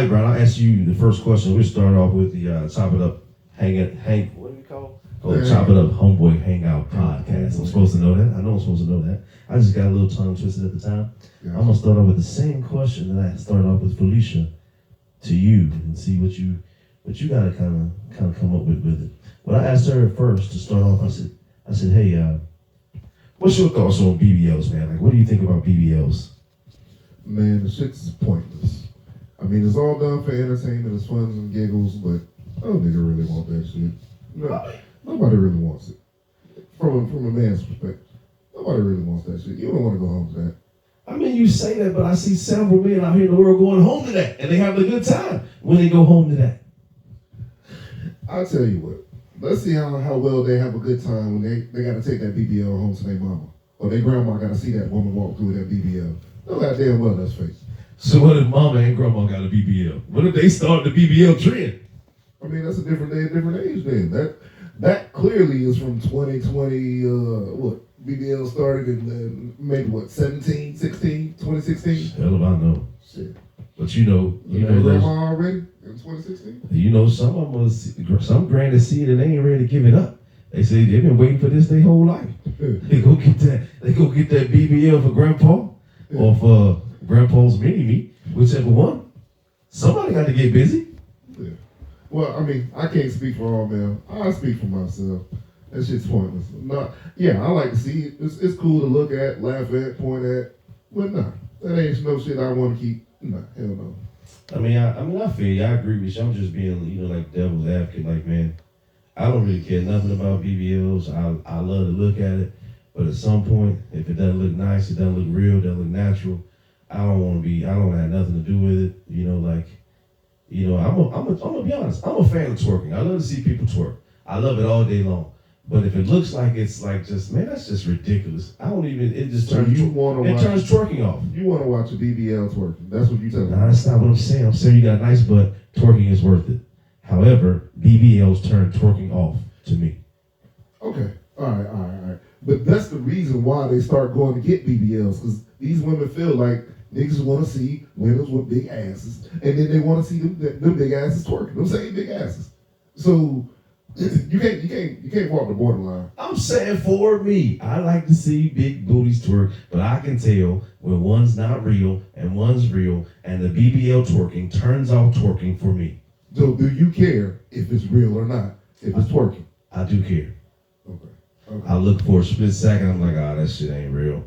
right, Brian, I'll ask you the first question. We'll start off with the Chop It Up what do we call it? Oh, Chop It Up Homeboy Hangout podcast. I'm supposed to know that. I know I'm supposed to know that. I just got a little tongue twisted at the time. Yeah. I'm gonna start off with the same question that I started off with Felicia to you and see what you gotta kind of come up with it. When I asked her first to start off, I said, hey, what's your thoughts on BBLs, man? Like, what do you think about BBLs? Man, the shit's pointless. I mean, it's all done for entertainment, it's fun and giggles, but I don't think I really want that shit. No, nobody really wants it. From a man's perspective, nobody really wants that shit. You don't want to go home to that. I mean, you say that, but I see several men out here in the world going home to that, and they have a good time when they go home to that. I'll tell you what. Let's see how well they have a good time when they got to take that BBL home to their mama. Or their grandma got to see that woman walk through that BBL. No goddamn well, let's face it. So what if mama and grandma got a BBL? What if they start the BBL trend? I mean, that's a different day, a different age then. That clearly is from 2020, BBL started in maybe 17, 16, 2016? Hell if I know. Shit. But you know grandma already in 2016? You know, some grannies see it and they ain't ready to give it up. They say they've been waiting for this their whole life. They go get that BBL for grandpa or for grandpa's mini-me, whichever one. Somebody got to get busy. Yeah. Well, I mean, I can't speak for all men. I speak for myself. That shit's pointless. I like to see it. It's cool to look at, laugh at, point at. But nah, that ain't no shit I want to keep. Nah, hell no. I mean, I feel you. I agree with you. I'm just being, like devil's advocate. Like, man, I don't really care nothing about BBLs. I love to look at it, but at some point, if it doesn't look nice, it doesn't look real, it doesn't look natural, I don't have nothing to do with it. I'm gonna be honest. I'm a fan of twerking. I love to see people twerk. I love it all day long. But if it looks like it's like just, man, that's just ridiculous. It just turns twerking off. You want to watch a BBL twerking. That's what you tell me. Nah, that's not what I'm saying. I'm saying you got a nice butt, twerking is worth it. However, BBLs turn twerking off to me. Okay. All right. But that's the reason why they start going to get BBLs, because these women feel like niggas want to see women with big asses, and then they want to see them big asses twerking. Them same big asses. So you can't walk the borderline. I'm saying for me, I like to see big booties twerk, but I can tell when one's not real and one's real, and the BBL twerking turns off twerking for me. So do you care if it's real or not? If it's twerking? I do care. Okay. I look for a split second. I'm like, that shit ain't real.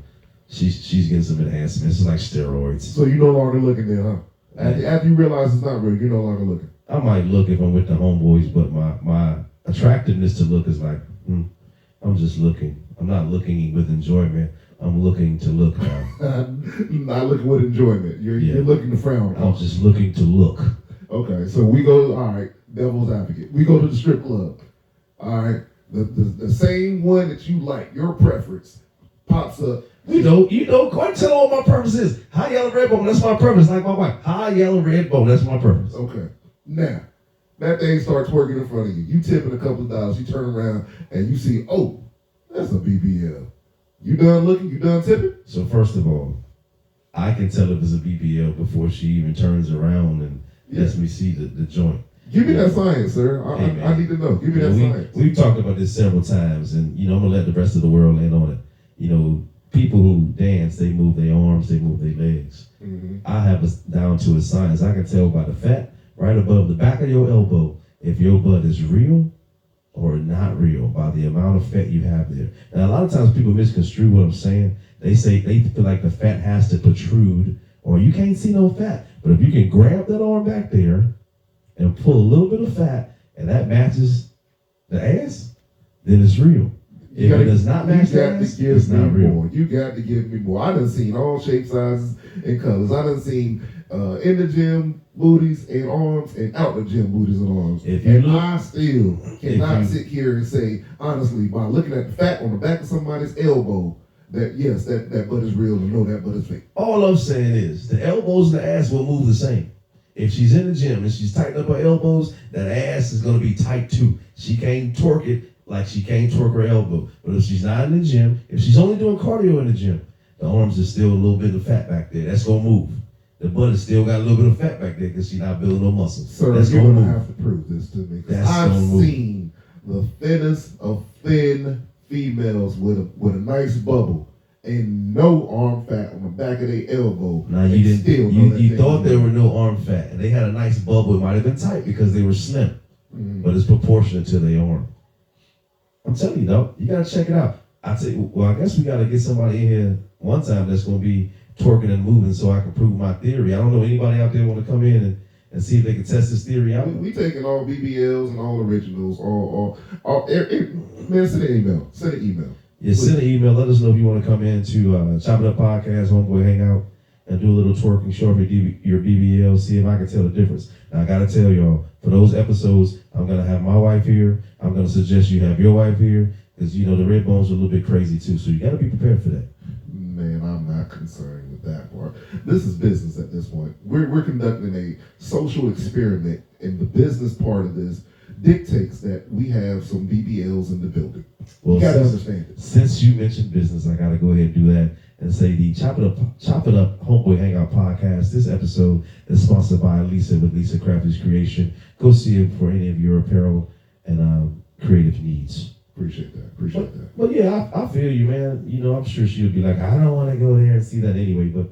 She's getting some enhancements. It's like steroids. So you no longer looking there, huh? After you realize it's not real, you're no longer looking. I might look if I'm with the homeboys, but my attractiveness to look is like, I'm just looking. I'm not looking with enjoyment. I'm looking to look now. Not looking with enjoyment. You're looking to frown. I'm just looking to look. Okay, so we go, all right, devil's advocate. We go to the strip club. All right, the same one that you like, your preference, pops up. You know, go ahead and tell all my preference is. High yellow red bone, that's my preference, like my wife. High yellow red bone, that's my preference. Okay, now, that thing starts twerking in front of you. You tipping a couple of dollars, you turn around, and you see, oh, that's a BBL. You done looking? You done tipping? So first of all, I can tell if it's a BBL before she even turns around and lets me see the joint. Give me that science, sir. I need to know. Give me that science. We've talked about this several times, and I'm gonna let the rest of the world in on it. People who dance, they move their arms, they move their legs. Mm-hmm. I have it down to a science. I can tell by the fat right above the back of your elbow if your butt is real or not real by the amount of fat you have there. Now, a lot of times people misconstrue what I'm saying. They say they feel like the fat has to protrude or you can't see no fat. But if you can grab that arm back there and pull a little bit of fat and that matches the ass, then it's real. If it does not match the ass, it's not real. More. You got to give me more. I done seen all shapes, sizes, and colors. I done seen in the gym booties and arms and out the gym booties and arms. I still cannot sit here and say, honestly, by looking at the fat on the back of somebody's elbow, that yes, that butt is real and no, that butt is fake. All I'm saying is the elbows and the ass will move the same. If she's in the gym and she's tightened up her elbows, that ass is going to be tight too. She can't twerk it like she can't twerk her elbow. But if she's not in the gym, if she's only doing cardio in the gym, the arms is still a little bit of fat back there. That's going to move. The butt has still got a little bit of fat back there because she's not building no muscle. Sir, that's you're going to have to prove this to me. I've seen the thinnest of thin females with a nice bubble and no arm fat on the back of their elbow. Now you didn't. You thought there were no arm fat, and they had a nice bubble. It might have been tight because they were slim, but it's proportionate to their arm. I'm telling you, though, you gotta check it out. I tell you, well, I guess we gotta get somebody in here one time that's gonna be twerking and moving, so I can prove my theory. I don't know anybody out there want to come in and see if they can test this theory out. We taking all BBLs and all originals, man, send an email. Yeah, send an email. Let us know if you want to come in to Chop It Up Podcast, Homeboy Hangout, and do a little twerking, show off your BBL, see if I can tell the difference. Now, I got to tell y'all, for those episodes, I'm going to have my wife here. I'm going to suggest you have your wife here, because, the red bones are a little bit crazy, too, so you got to be prepared for that. Man, I'm not concerned with that part. This is business at this point. We're conducting a social experiment, and the business part of this dictates that we have some BBLs in the building. Well, you gotta understand it. Since you mentioned business, I gotta go ahead and do that and say the Chop It Up Homeboy Hangout podcast. This episode is sponsored by Lisa with Lisa Crafty's Creation. Go see it for any of your apparel and creative needs. Appreciate that. But yeah, I feel you, man. I'm sure she'll be like, I don't want to go there and see that anyway. But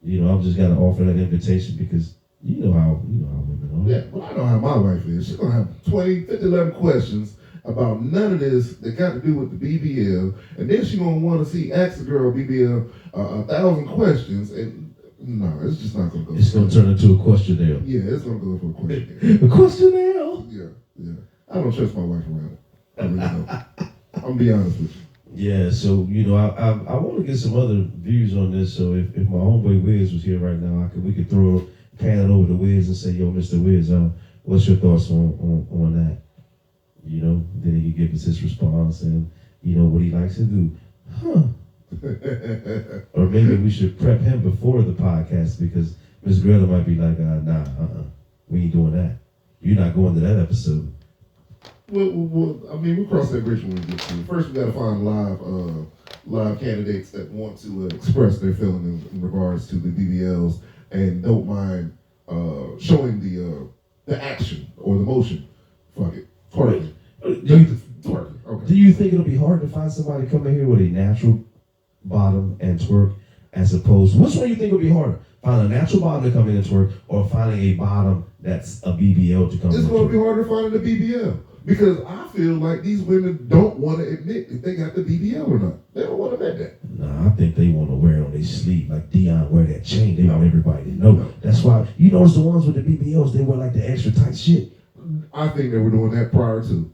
I'm just gotta offer that invitation because you know how women are. Yeah, well, I know how my wife is. She's gonna have 20, 50, 11 questions about none of this that got to do with the BBL, and then she's gonna want to ask the girl BBL 1,000 questions, and no, it's just not gonna go. It's gonna turn into a questionnaire. Yeah, it's gonna go for a questionnaire. A questionnaire. Yeah. I don't trust my wife around. I really don't. I'm gonna be honest with you. Yeah, so I want to get some other views on this. So if my homeboy Wiz was here right now, we could pan it over to Wiz and say, "Yo, Mr. Wiz, what's your thoughts on that?" Then he could give us his response and what he likes to do. Or maybe we should prep him before the podcast because Miss Greta might be like, we ain't doing that. You're not going to that episode. Well, we'll cross that bridge when we get to it. First, we got to find live candidates that want to express their feelings in regards to the BBLs and don't mind showing the action or the motion. Fuck it. Twerk. Do you think it'll be hard to find somebody to come in here with a natural bottom and twerk as opposed? Which one do you think will be harder? Find a natural bottom to come in and twerk or finding a bottom that's a BBL to come in and twerk? It's going to be harder finding a BBL. Because I feel like these women don't want to admit if they got the BBL or not. They don't want to admit that. Nah, I think they want to wear it on their sleeve like Dion wear that chain. They want everybody to know. No. That's why, you notice the ones with the BBLs, they wear like the extra tight shit. I think they were doing that prior to.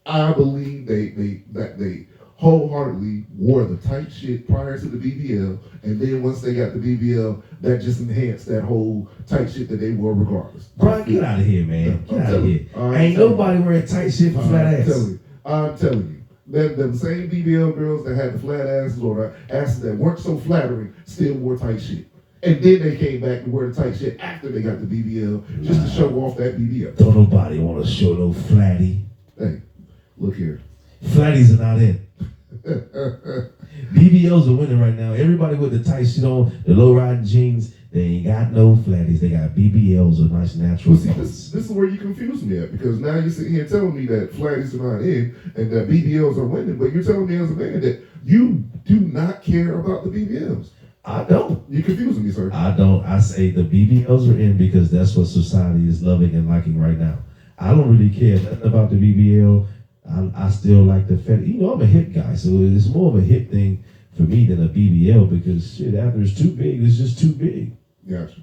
I believe they wholeheartedly wore the tight shit prior to the BBL, and then once they got the BBL, that just enhanced that whole tight shit that they wore regardless. Brian, get out of here, man. Get out of here. Ain't nobody wearing tight shit for flat ass. I'm telling you. Them same BBL girls that had the flat asses or the asses that weren't so flattering still wore tight shit. And then they came back and wore the tight shit after they got the BBL just to show off that BBL. Don't nobody want to show no flatty. Hey, look here. Flatties are not in. BBLs are winning right now. Everybody with the tight shit on, the low riding jeans, they ain't got no flatties. They got BBLs or nice natural. Well, see, this is where you confuse me at because now you're sitting here telling me that flatties are not in and that BBLs are winning, but you're telling me as a man that you do not care about the BBLs. I don't. You're confusing me, sir. I don't. I say the BBLs are in because that's what society is loving and liking right now. I don't really care nothing about the BBL. I still like the fat. I'm a hip guy, so it's more of a hip thing for me than a BBL because shit, after it's too big, it's just too big. Gotcha.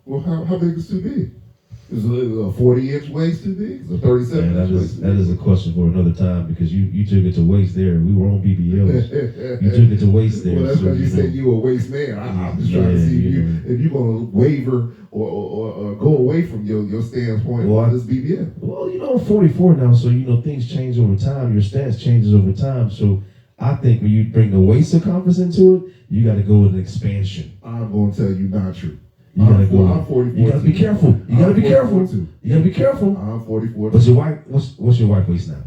Well, how big is too big? Is a 40-inch waist too big? Is a 37-inch waist? That is a question for another time because you took it to waist there. We were on BBLs. You took it to waist there. Well, that's because you said you were a waist man. I'm just trying to see if you're going to waver or go away from your standpoint on this BBL. Well, I'm 44 now, so things change over time. Your stance changes over time. So I think when you bring the waist circumference into it, you got to go with an expansion. I'm going to tell you not true. You gotta go. I'm 44. You gotta be careful. You gotta be careful. You gotta be careful. I'm 44. What's your wife? What's your wife waist now?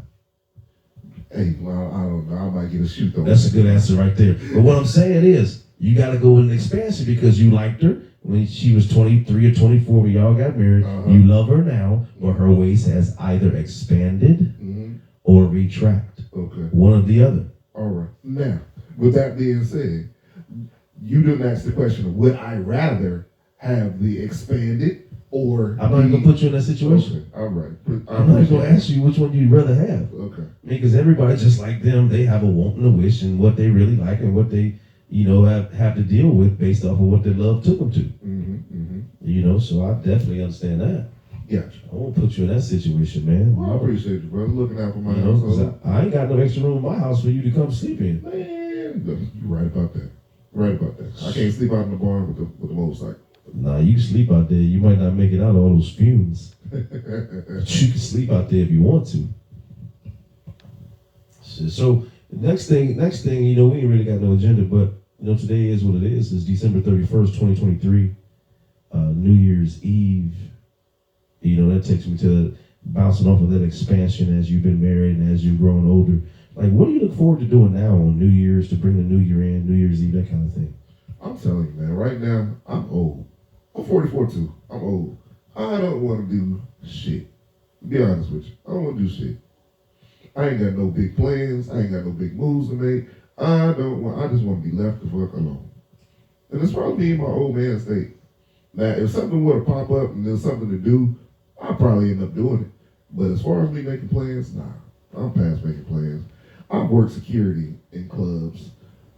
Hey, well, I don't know. I might get a shoot though. That's a good answer right there. But what I'm saying is, You got to go with an expansion because you liked her when she was 23 or 24 when y'all got married. You love her now, but her waist has either expanded or retract. Okay. One or the other. All right. Now, with that being said, you didn't ask the question, would I rather have the expanded or I'm not going to put you in that situation. Okay. All right. I'm not going to ask you which one you'd rather have. Okay. Because everybody just like them, they have a want and a wish and what they really like and what they, have to deal with based off of what their love took them to. So I definitely understand that. Gotcha. I won't put you in that situation, man. Well, I appreciate you, brother. Looking out for my house. I ain't got no extra room in my house for you to come sleep in. Man, you're right about that. Right about that. I can't sleep out in the barn with the motorcycle. Nah, you can sleep out there. You might not make it out of all those fumes. But you can sleep out there if you want to. So next thing, we ain't really got no agenda, but today is what it is. It's December 31st, 2023, New Year's Eve. That takes me to bouncing off of that expansion as you've been married and as you've grown older. Like, what do you look forward to doing now on New Year's to bring the New Year in, New Year's Eve, that kind of thing? I'm telling you, man, right now, I'm old. I'm 44 too. I'm old. I don't want to do shit. To be honest with you, I don't want to do shit. I ain't got no big plans. I ain't got no big moves to make. I just want to be left the fuck alone. And it's probably me in my old man state. Now, if something were to pop up and there's something to do, I'll probably end up doing it. But as far as me making plans, nah, I'm past making plans. I've worked security in clubs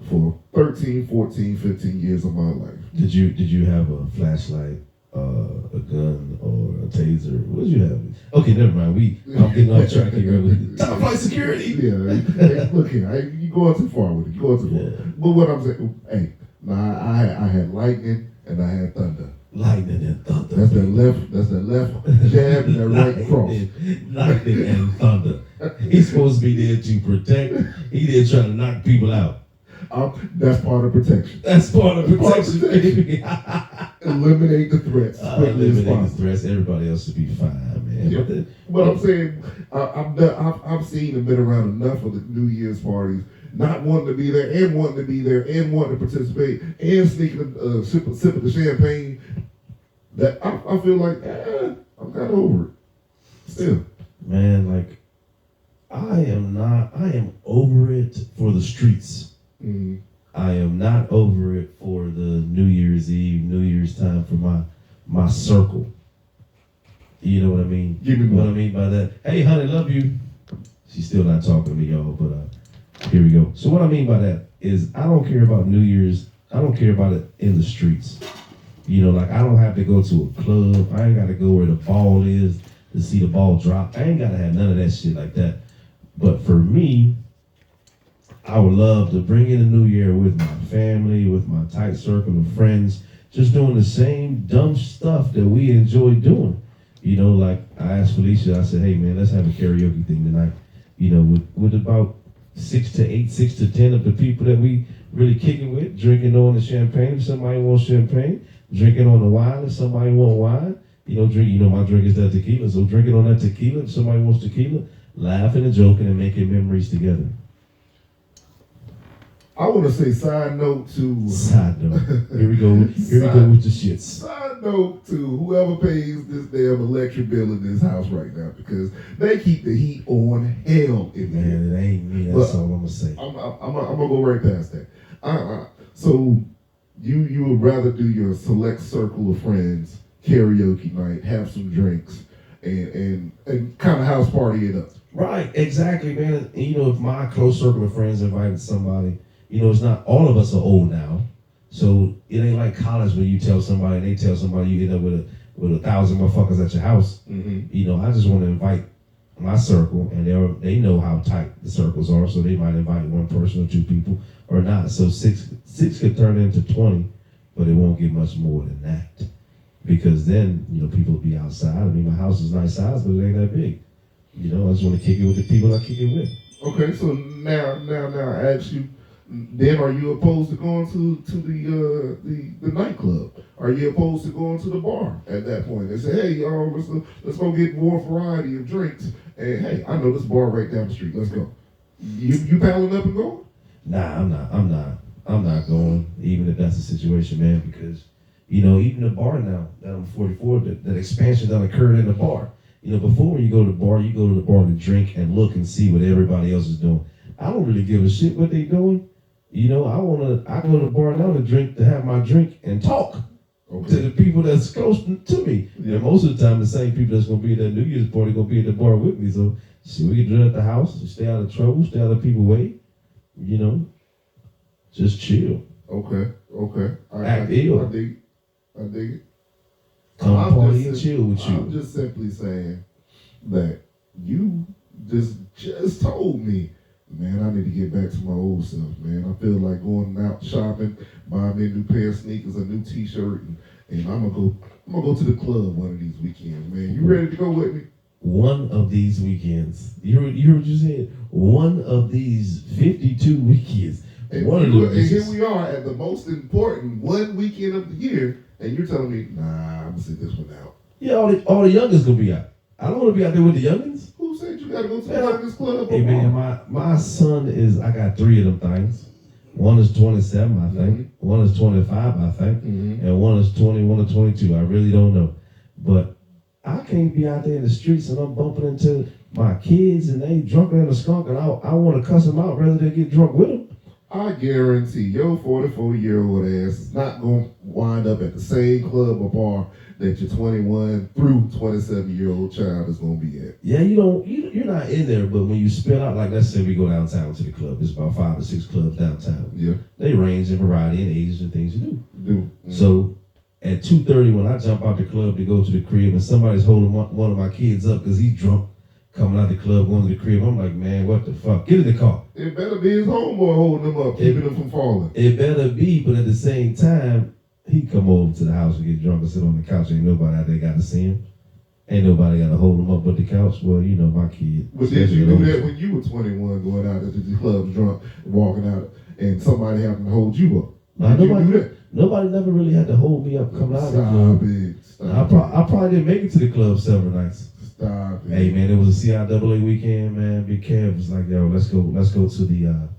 for 13, 14, 15 years of my life. Did you have a flashlight, a gun, or a taser? What did you have? Okay, never mind. I'm getting off track here. Top flight security. Yeah, hey, look here, you going too far with it. You going too far. Yeah. But what I'm saying, hey, I had lightning and I had thunder. Lightning and thunder. That's the left jab and the right cross. Lightning and thunder. He's supposed to be there to protect. He didn't try to knock people out. That's part of protection. That's part of protection. Eliminate the threats. Eliminate the threats. Everybody else should be fine, man. Yeah. But I'm saying, I've seen and been around enough of the New Year's parties, not wanting to be there and wanting to be there and wanting to participate and sneaking a sip of the champagne, that I feel like, I'm kind of over it. Still. Man, like, I am over it for the streets. Mm-hmm. I am not over it for the New Year's Eve, New Year's time for my circle. You know what I mean? Give me what I mean by that. Hey, honey, love you. She's still not talking to me, y'all, but here we go. So what I mean by that is I don't care about New Year's. I don't care about it in the streets. Like I don't have to go to a club. I ain't got to go where the ball is to see the ball drop. I ain't got to have none of that shit like that. But for me, I would love to bring in a new year with my family, with my tight circle of friends, just doing the same dumb stuff that we enjoy doing. Like I asked Felicia, I said, hey man, let's have a karaoke thing tonight. With about 6 to 10 of the people that we really kicking with, drinking on the champagne if somebody wants champagne, drinking on the wine if somebody wants wine. My drink is that tequila, so drinking on that tequila if somebody wants tequila, laughing and joking and making memories together. I want to say side note. Here we go with the shits. Side note to whoever pays this damn electric bill in this house right now, because they keep the heat on hell in there. Man, it ain't me. That's all I'm gonna say. I'm gonna go right past that. So you would rather do your select circle of friends karaoke night, have some drinks, and kind of house party it up. Right, exactly, man. And, if my close circle of friends invited somebody. It's not all of us are old now, so it ain't like college when you tell somebody and they tell somebody you end up with 1,000 motherfuckers at your house. Mm-hmm. I just want to invite my circle, and they know how tight the circles are, so they might invite one person or two people or not. So six could turn into 20, but it won't get much more than that because then people will be outside. I mean, my house is nice size, but it ain't that big. I just want to kick it with the people I kick it with. Okay, so now I ask you. Then are you opposed to going to the nightclub? Are you opposed to going to the bar at that point? They say, hey, y'all, let's go get more variety of drinks. And hey, I know this bar right down the street. Let's go. You paddling up and going? Nah, I'm not. I'm not going, even if that's the situation, man, because, you know, even the bar now that I'm 44, that expansion that occurred in the bar. You know, before when you go to the bar, you go to the bar to drink and look and see what everybody else is doing. I don't really give a shit what they doing. You know, I go to the bar now to drink, to have my drink and talk to the people that's close to me. Yeah. And most of the time, the same people that's going to be at that New Year's party going to be at the bar with me. So, shit, we can drink at the house, stay out of trouble, stay out of people's way. You know, just chill. Okay. I dig it. Come party and chill with you. I'm just simply saying that you just told me, man, I need to get back to my old self, man. I feel like going out shopping, buying me a new pair of sneakers, a new t-shirt, and I'm gonna go to the club one of these weekends, man. You ready to go with me? One of these weekends. You heard what you said? One of these 52 weekends. And here we are at the most important one weekend of the year, and you're telling me, nah, I'm gonna sit this one out. Yeah, all the youngins gonna be out. I don't want to be out there with the youngins. Who said you gotta go to the youngins club? Hey man, my son I got 3 of them things. One is 27, I think. Mm-hmm. One is 25, I think. Mm-hmm. And one is 21 or 22. I really don't know. But I can't be out there in the streets and I'm bumping into my kids and they drunker than a skunk and I want to cuss them out rather than get drunk with them. I guarantee your 44-year-old ass is not going to wind up at the same club or bar that your 21 through 27-year-old child is going to be at. Yeah, you're not in there, but when you spill out, like let's say we go downtown to the club, there's about 5 or 6 clubs downtown. Yeah. They range in variety and ages and things you do. Mm-hmm. So at 2:30 when I jump out the club to go to the crib and somebody's holding one of my kids up because he's drunk, coming out the club, going to the crib, I'm like, man, what the fuck? Get in the car. It better be his homeboy holding him up, keeping him from falling. It better be, but at the same time, he come over to the house and get drunk and sit on the couch. Ain't nobody out there got to see him. Ain't nobody got to hold him up but the couch. Well, you know, my kid. But did you do that when you were 21, going out to the club drunk, walking out, and somebody having to hold you up? Did you do that? Nobody never really had to hold me up coming out of the club. Stop I probably didn't make it to the club several nights. Stop it. Hey man, it was a CIAA weekend, man. Big Kev was like, yo, let's go to the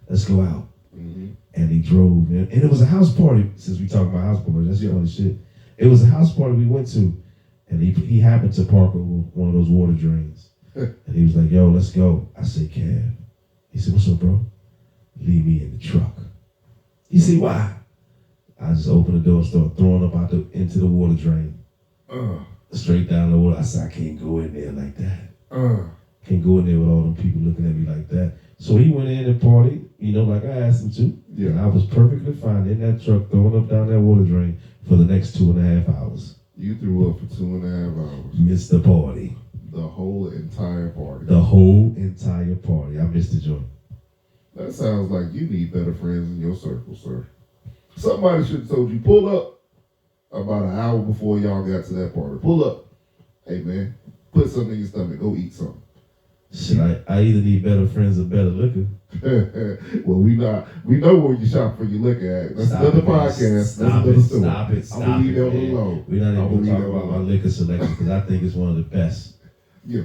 let's go out. Mm-hmm. And he drove, and it was a house party, since we talk about house parties, that's funny shit. It was a house party we went to, and he happened to park over one of those water drains. And he was like, yo, let's go. I said, Kev. He said, what's up, bro? Leave me in the truck. He said, why? I just opened the door and started throwing up into the water drain. Straight down the water. I said, I can't go in there like that. Can't go in there with all them people looking at me like that. So he went in and partied, you know, like I asked him to. Yeah. And I was perfectly fine in that truck throwing up down that water drain for the next 2.5 hours. You threw up for 2.5 hours. Missed the party. The whole entire party. The whole entire party. I missed the joint. That sounds like you need better friends in your circle, sir. Somebody should have told you, pull up about an hour before y'all got to that party. Pull up. Hey, man, put something in your stomach. Go eat something. Shit, I either need better friends or better liquor. Well, we know where you shop for your liquor at. That's another podcast. That's another story. Stop it. I'm going to leave that one alone. We're not even going to talk about my liquor selection because I think it's one of the best. Yeah.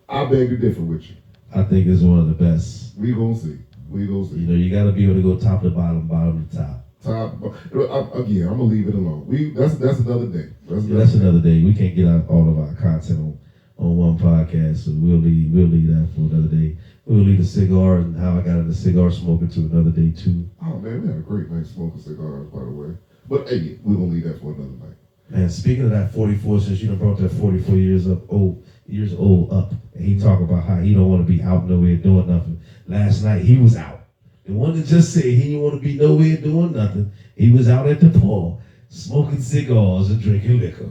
I beg to differ with you. I think it's one of the best. We gonna see. You know, you got to be able to go top to bottom, bottom to top. Again, I'm gonna leave it alone. That's another day. That's another day. We can't get out all of our content on one podcast, so we'll leave that for another day. We'll leave the cigar and how I got into cigar smoking to another day too. Oh man, we had a great night smoking cigars, by the way. But hey, we're gonna leave that for another night. Man, speaking of that 44, since you done brought that 44 years old up, and he talk about how he don't want to be out nowhere doing nothing. Last night he was out. The one that just said he didn't want to be nowhere doing nothing. He was out at the bar, smoking cigars and drinking liquor.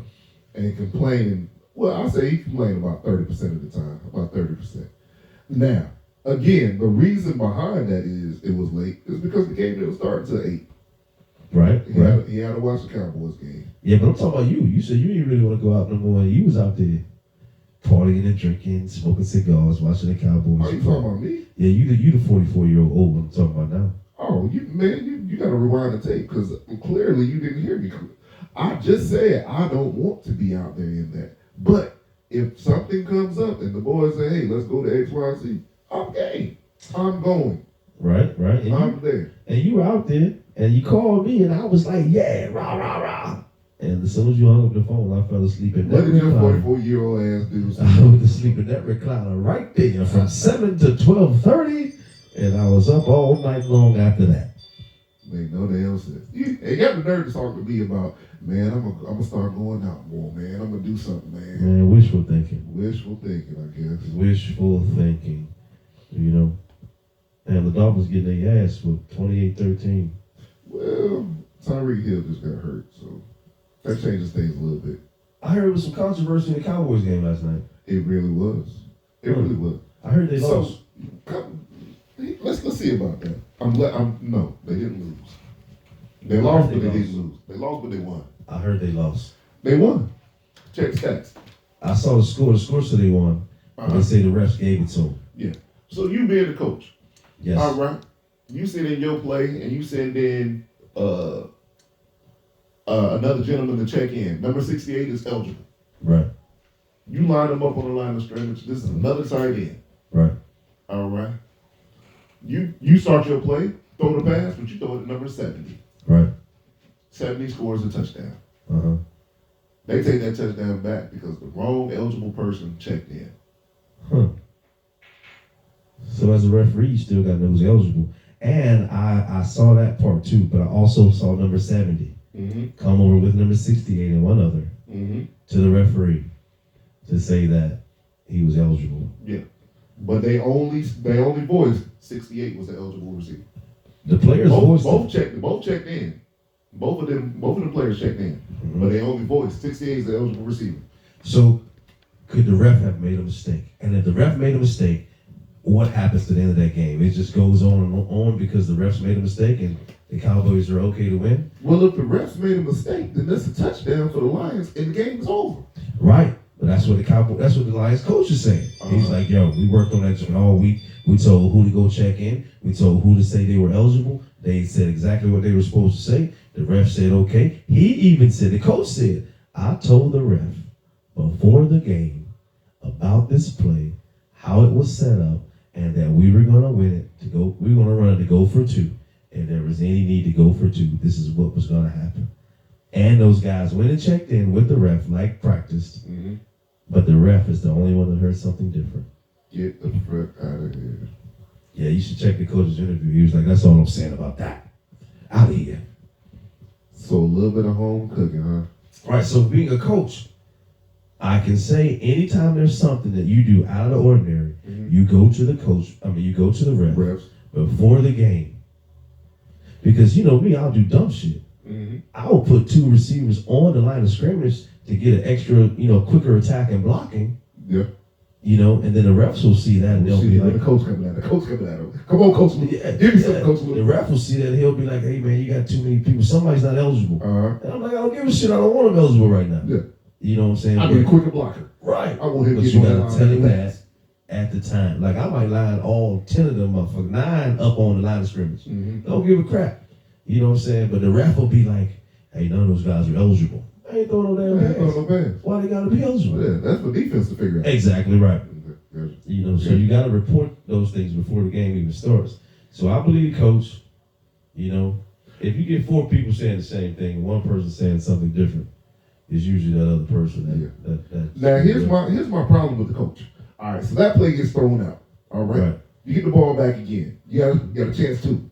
And complaining. Well, I say he complained about 30% of the time, about 30%. Now, again, the reason behind that is it was late is because the game didn't start until 8. Right. He had to watch the Cowboys game. Yeah, but I'm talking about you. You said you didn't really want to go out no more. You was out there partying and drinking, smoking cigars, watching the Cowboys. Are you talking about me? Yeah, you the 44-year-old old one I'm talking about now. Oh, you got to rewind the tape because clearly you didn't hear me. I just said I don't want to be out there in that. But if something comes up and the boys say, hey, let's go to XYZ, I'm game. I'm going. Right. And I'm there. And you were out there, and you called me, and I was like, yeah, rah, rah, rah. And as soon as you hung up the phone, I fell asleep in that recliner. What did your 44-year-old ass do? I went to sleep in that recliner right there from 7 to 12:30, and I was up all night long after that. Make no damn sense. You got the nerve to talk to me about, man, I'm gonna start going out more, man. I'm gonna do something, man. Man, wishful thinking. Wishful thinking, I guess. Wishful thinking. You know. And the Dolphins getting their ass for 28-13. Well, Tyreek Hill just got hurt, so that changes things a little bit. I heard there was some controversy in the Cowboys game last night. It really was. It really was. I heard they lost. Let's see about that. No, they didn't lose. They lost, but they didn't lose. They lost, but they won. I heard they lost. They won. Check stats. I saw the score. The score said they won. They say the refs gave it to them. Yeah. So you being the coach. Yes. All right. You send in your play and you send in another gentleman to check in. Number 68 is eligible. Right. You line them up on the line of scrimmage. This is another tight end. Right. All right. You start your play, throw the pass, but you throw it at number 70. Right. 70 scores a touchdown. Uh-huh. They take that touchdown back because the wrong eligible person checked in. Huh. So as a referee, you still got to know who's eligible. And I saw that part too, but I also saw number 70 come over with number 68 and one other to the referee to say that he was eligible. Yeah. But they only voiced 68 was the eligible receiver. The players both checked in. Both of the players checked in. But they only voiced 68 is the eligible receiver. So could the ref have made a mistake? And if the ref made a mistake, what happens to the end of that game? It just goes on and on because the refs made a mistake and the Cowboys are okay to win? Well, if the refs made a mistake, then that's a touchdown for the Lions and the game is over. Right. But that's what the Lions coach is saying. He's like, yo, we worked on that joint all week. We told who to go check in. We told who to say they were eligible. They said exactly what they were supposed to say. The ref said, okay. He even said, the coach said, I told the ref before the game about this play, how it was set up, and that we were going to win it, we were going to run it to go for two. If there was any need to go for two, this is what was going to happen. And those guys went and checked in with the ref like practiced, but the ref is the only one that heard something different. Get the fuck out of here. Yeah, you should check the coach's interview. He was like, that's all I'm saying about that. Out of here. So a little bit of home cooking, huh? All right, so being a coach, I can say anytime there's something that you do out of the ordinary, you go to the coach, you go to the refs before the game. Because you know me, I'll do dumb shit. I'll put two receivers on the line of scrimmage to get an extra, quicker attack and blocking. Yeah. And then the refs will see that and they'll be like, the coach coming at him. Come on, Coach Luke. Yeah, Give me something, Coach Luke. The ref will see that and he'll be like, hey man, you got too many people. Somebody's not eligible. And I'm like, I don't give a shit. I don't want him eligible right now. Yeah. You know what I'm saying? I need a quicker blocker. Right. I want him but to you gotta tell him that at the time. Like I might line all 10 of them up for 9 up on the line of scrimmage. Don't give a crap. You know what I'm saying? But the ref will be like, hey, none of those guys are eligible. I ain't throwing no damn pass. Why they gotta be eligible? Yeah, that's for defense to figure out. Exactly right. So you gotta report those things before the game even starts. So I believe, Coach, if you get 4 people saying the same thing and one person saying something different, it's usually that other person Now here's my problem with the coach. All right, so that play gets thrown out. All right. You get the ball back again. You got a chance too.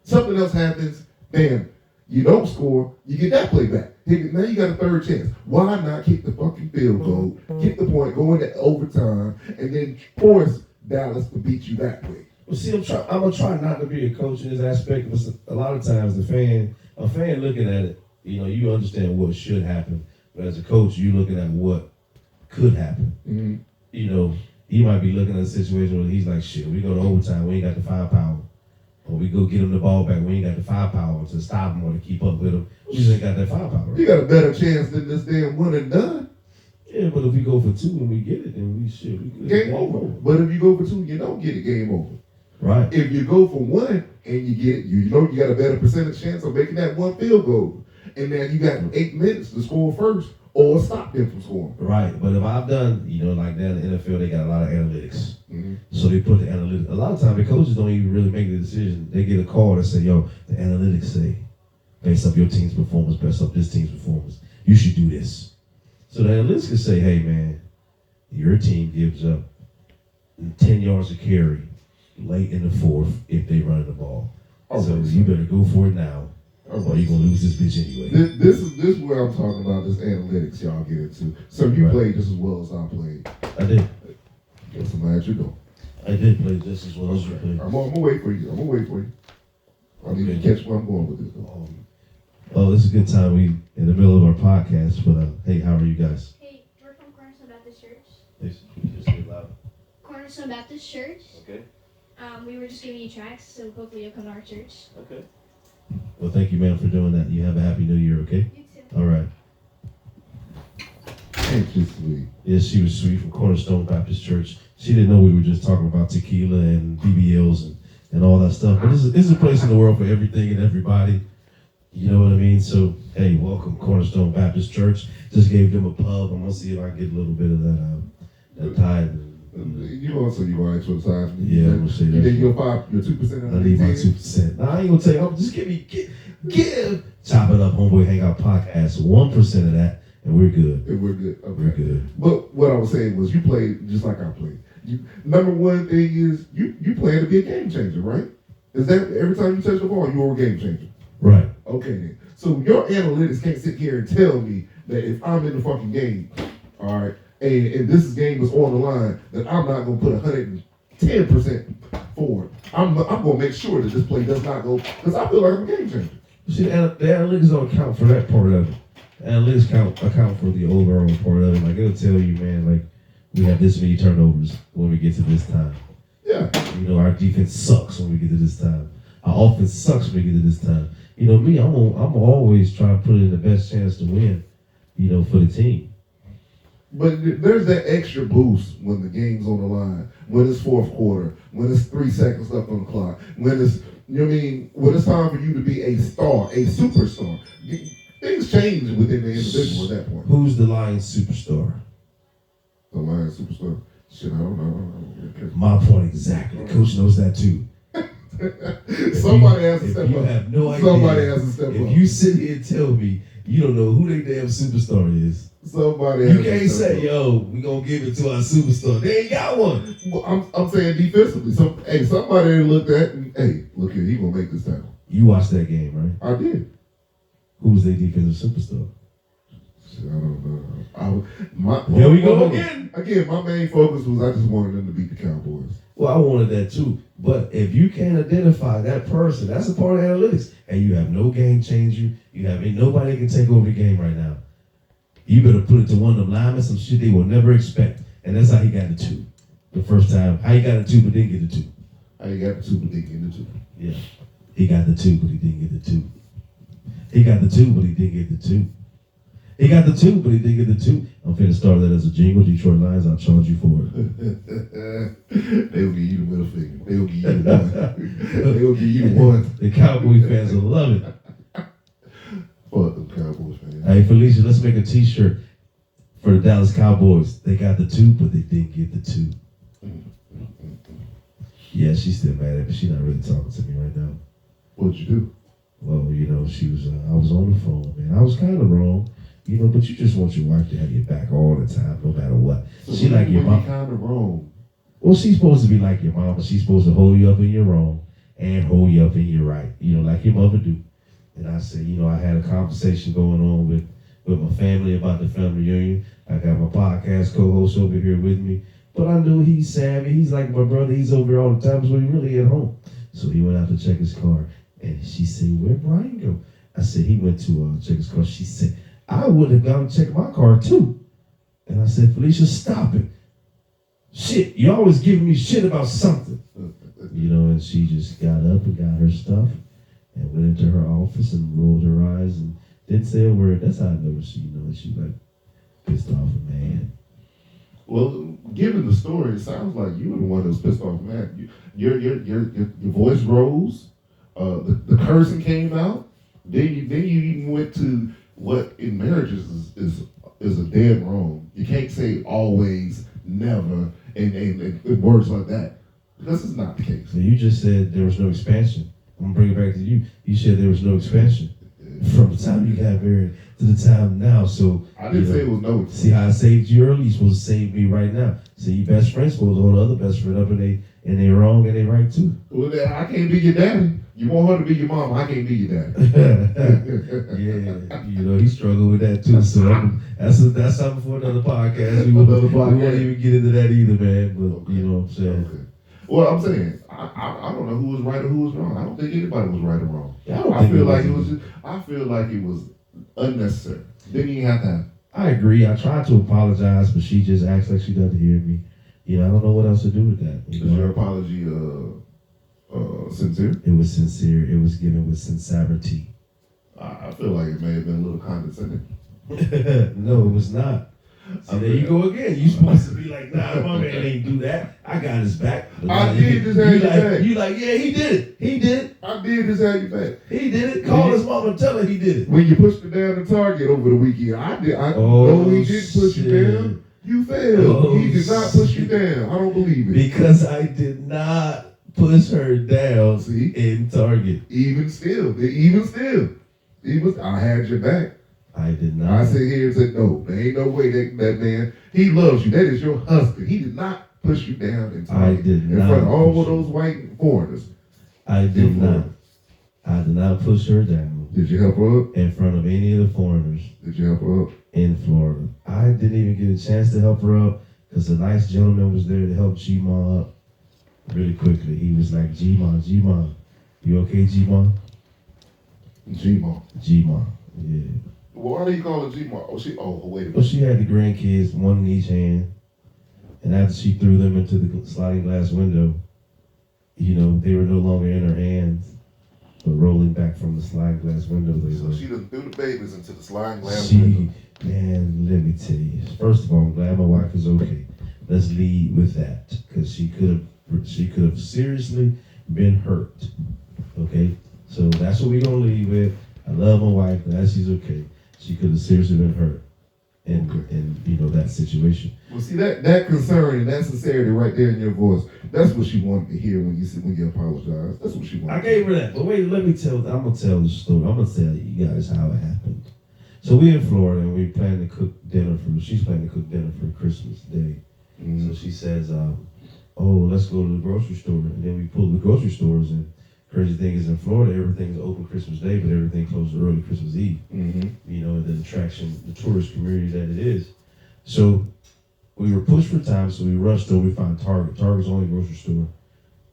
Something else happens, bam, you don't score, you get that play back. Now you got a third chance. Why not kick the fucking field goal, kick the point, go into overtime, and then force Dallas to beat you that way? Well, see, I'm gonna try not to be a coach in this aspect, but a lot of times a fan looking at it, you understand what should happen, but as a coach, you looking at what could happen. He might be looking at a situation where he's like, shit, we go to overtime, we ain't got the firepower. Or we go get him the ball back, we ain't got the firepower to stop him or to keep up with him. We just ain't got that firepower. Right? You got a better chance than this damn one and done. Yeah, but if we go for 2 and we get it, then we should. Game over. But if you go for 2 and you don't get it, game over. Right. If you go for 1 and you get it, you got a better percentage chance of making that one field goal. And now you got 8 minutes to score first or stop them from scoring. Right, but if I've done, like down in the NFL, they got a lot of analytics. Mm-hmm. So they put the analytics. A lot of times the coaches don't even really make the decision. They get a call that say, yo, the analytics say, based off your team's performance, based off this team's performance, you should do this. So the analytics can say, hey, man, your team gives up 10 yards of carry late in the fourth if they run the ball. So you better go for it now, or you're going to lose this bitch anyway. This is where I'm talking about this analytics y'all get into. So you played just as well as I played. I did. Guess I'm glad you don't. I did play just as well as you played. I'm gonna wait for you. I need to catch where I'm going with this. Oh, this is a good time. We in the middle of our podcast, but hey, how are you guys? Hey, we're from Cornerstone Baptist Church. Just get loud. Cornerstone Baptist Church. Okay. We were just giving you tracks, so hopefully you'll come to our church. Okay. Well, thank you, man, for doing that. You have a happy new year, okay? You too. All right. Ain't she sweet? Yes, she was sweet from Cornerstone Baptist Church. She didn't know we were just talking about tequila and BBLs and all that stuff. But this is a place in the world for everything and everybody. You know what I mean? So, hey, welcome, Cornerstone Baptist Church. Just gave them a pub. I'm going to see if I can get a little bit of that tithe. You also you want extra size? Yeah, I'm gonna say that. You think your 2%? I need my 2%. Now I ain't gonna tell you. Just give. Chop it up, Homeboy Hangout podcast. 1% of that, and we're good. We're good. Okay. We're good. But what I was saying was, you played just like I played. Number one thing is you plan to be a game changer, right? Is that every time you touch the ball, you're a game changer? Right. Okay then. So your analytics can't sit here and tell me that if I'm in the fucking game, all right, and this game is on the line, that I'm not going to put 110% forward. I'm going to make sure that this play does not go, because I feel like I'm a game changer. See, the analytics don't account for that part of it. Analytics account for the overall part of it. Like, it'll tell you, man, like, we have this many turnovers when we get to this time. Yeah. Our defense sucks when we get to this time. Our offense sucks when we get to this time. Me, I'm always trying to put in the best chance to win, for the team. But there's that extra boost when the game's on the line, when it's fourth quarter, when it's 3 seconds left on the clock, when it's, when it's time for you to be a star, a superstar. Things change within the individual at that point. Who's the Lions superstar? The Lions superstar? Shit, I don't know. My point exactly. Coach knows that too. Somebody has to step up. You have no idea. Somebody has to step up. If you sit here and tell me you don't know who their damn superstar is, you can't say, yo, we gonna give it to our superstar. They ain't got one. Well, I'm saying defensively. Somebody looked at and, hey, look here, he gonna make this tackle. You watched that game, right? I did. Who was their defensive superstar? Shit, I don't know. Here we go again. Again, my main focus was I just wanted them to beat the Cowboys. Well, I wanted that too. But if you can't identify that person, that's a part of analytics. And you have no game changer. Nobody can take over the game right now. You better put it to one of them linemen, some shit they will never expect. And that's how he got the 2 the first time. How he got the 2 but didn't get the 2. How he got the 2 but didn't get the 2. Yeah. He got the 2 but he didn't get the 2. He got the 2 but he didn't get the 2. He got the 2 but he didn't get the 2. I'm finna start that as a jingle. Detroit Lions, I'll charge you for it. They'll give you the middle finger. They'll give you the 1. They'll give you the 1. The Cowboy fans will love it. Fuck them Cowboys fans. Hey, Felicia, let's make a t-shirt for the Dallas Cowboys. They got the 2, but they didn't get the 2. Yeah, she's still mad at me. She's not really talking to me right now. What'd you do? Well, she was, I was on the phone, man. I was kind of wrong, but you just want your wife to have your back all the time, no matter what. So she like your mom. Kind of wrong. Well, she's supposed to be like your mom, but she's supposed to hold you up in your wrong and hold you up in your right, like your mother do. And I said, I had a conversation going on with my family about the family reunion. I got my podcast co-host over here with me. But I knew he's savvy. He's like my brother. He's over here all the time, so he really at home. So he went out to check his car. And she said, where'd Brian go? I said, he went to check his car. She said, I would have gone to check my car too. And I said, Felicia, stop it. Shit, you always giving me shit about something. And she just got up and got her stuff and went into her office and rolled her eyes and didn't say a word. That's how I know she like pissed off a man. Well, given the story, it sounds like you were the one that was pissed off, man. Your voice rose. The cursing came out. Then you even went to what in marriages is a dead wrong. You can't say always, never, and words like that. This is not the case. So you just said there was no expansion. I'm gonna bring it back to you. You said there was no expansion from the time you got married to the time now. So I didn't say it was no expansion. See how I saved you early? You're supposed to save me right now. See, your best friend's supposed to hold the other best friend up, and they wrong and they right too. Well, I can't be your daddy. You want her to be your mom. I can't be your daddy. Yeah, he struggled with that too. So that's something for another podcast. We won't even get into that either, man. But you know what I'm saying. Okay. Well, I'm saying I don't know who was right or who was wrong. I don't think anybody was right or wrong. Yeah, I feel like it was unnecessary. Didn't even have to. I agree. I tried to apologize, but she just acts like she doesn't hear me. I don't know what else to do with that. Was your apology sincere? It was sincere. It was given with sincerity. I feel like it may have been a little condescending. No, it was not. See, there you go again. You supposed to be like, nah, my man ain't do that. I got his back. I did just have your back. You like, yeah, he did it. He did it. I did just have your back. He did it. Call his mama and tell her he did it. When you pushed her down the target over the weekend, no, he didn't push you down. You failed. He did not push you down. I don't believe it. Because I did not push her down in Target. Even still, I had your back. I did not. I sit here and said, no, there ain't no way that man, he loves you. That is your husband. He did not push you down in Target. I did not. In front of all of those white foreigners. I did not. I did not push her down. Did you help her up? In front of any of the foreigners. Did you help her up? In Florida. I didn't even get a chance to help her up because a nice gentleman was there to help G-Ma up really quickly. He was like, G-Ma, you okay, G-Ma? G-Ma, yeah. Why do you call her G-Ma? Wait a minute. Well, she had the grandkids, one in each hand. And after she threw them into the sliding glass window, they were no longer in her hands, but rolling back from the sliding glass window. So she done threw the babies into the sliding glass window. Man, let me tell you. First of all, I'm glad my wife is okay. Let's lead with that, because she could have seriously been hurt. Okay, so that's what we're gonna lead with. I love my wife, glad she's okay. She could have seriously been hurt in that situation. Well, see that concern and that sincerity right there in your voice. That's what she wanted to hear when you apologize. That's what she wanted. I gave her that, but wait, I'm gonna tell the story. I'm gonna tell you guys how it happened. So we in Florida and we plan to cook dinner she's planning to cook dinner for Christmas Day. Mm-hmm. So she says, let's go to the grocery store. And then we pull the grocery stores, and crazy thing is in Florida, everything's open Christmas Day, but everything closes early Christmas Eve. Mm-hmm. The attraction, the tourist community that it is. So we were pushed for time, so we rushed over. We found Target. Target's the only grocery store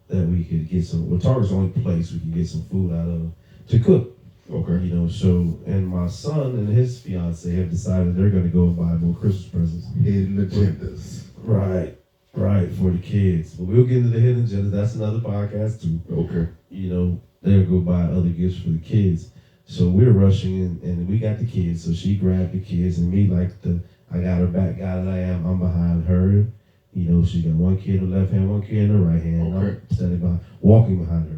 that we could get Target's the only place we could get some food out of to cook. Okay. And my son and his fiance have decided they're going to go and buy more Christmas presents. Hidden agendas. Right, for the kids. But we'll get into the hidden agendas. That's another podcast too. Okay. They'll go buy other gifts for the kids. So we're rushing in, and we got the kids. So she grabbed the kids, and me I got her back guy that I am. I'm behind her. She got one kid in the left hand, one kid in the right hand. Okay. I'm standing walking behind her.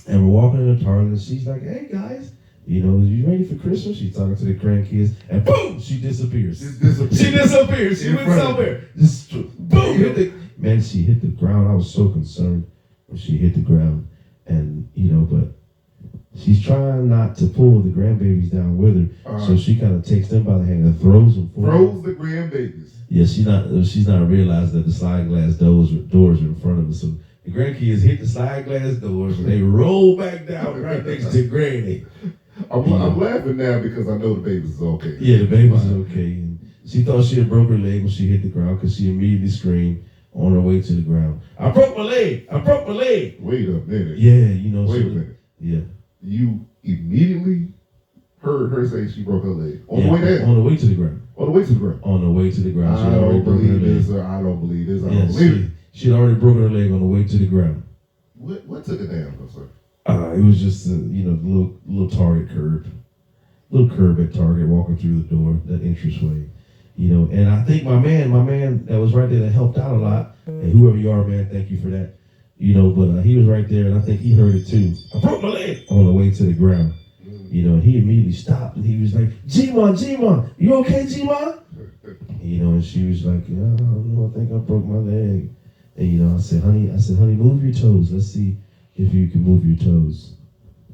And we're walking in the Target, and she's like, hey, guys, you ready for Christmas? She's talking to the grandkids, and boom, she disappears. She disappears. She went somewhere. Just boom. Man, she hit the ground. I was so concerned when she hit the ground. And, but she's trying not to pull the grandbabies down with her. So she kind of takes them by the hand and throws them forward. Throws the grandbabies. Yeah, she's not realizing that the sliding glass doors are in front of her. So the grandkids hit the sliding glass doors and they roll back down right next to Granny. I'm laughing now because I know the baby's is okay. Yeah, the baby's okay. And she thought she had broke her leg when she hit the ground because she immediately screamed on her way to the ground. I broke my leg. Wait a minute. Yeah, Wait a minute. Yeah. You immediately heard her say she broke her leg. On the way there? On the way to the ground. On the way to the ground? On the way to the ground. I don't believe this. I don't believe this. I don't believe it. She had already broken her leg on the way to the ground. What took it down, though, sir? It was just the little Target curb. Little curb at Target walking through the door, that entranceway. And I think my man that was right there that helped out a lot, and whoever you are, man, thank you for that. But he was right there, and I think he heard it too. I broke my leg on the way to the ground. You know, he immediately stopped and he was like, G-Mon, you okay, G-Mon? You know, and she was like, yeah, I don't know, I think I broke my leg. And you know, I said, honey, move your toes. Let's see if you can move your toes.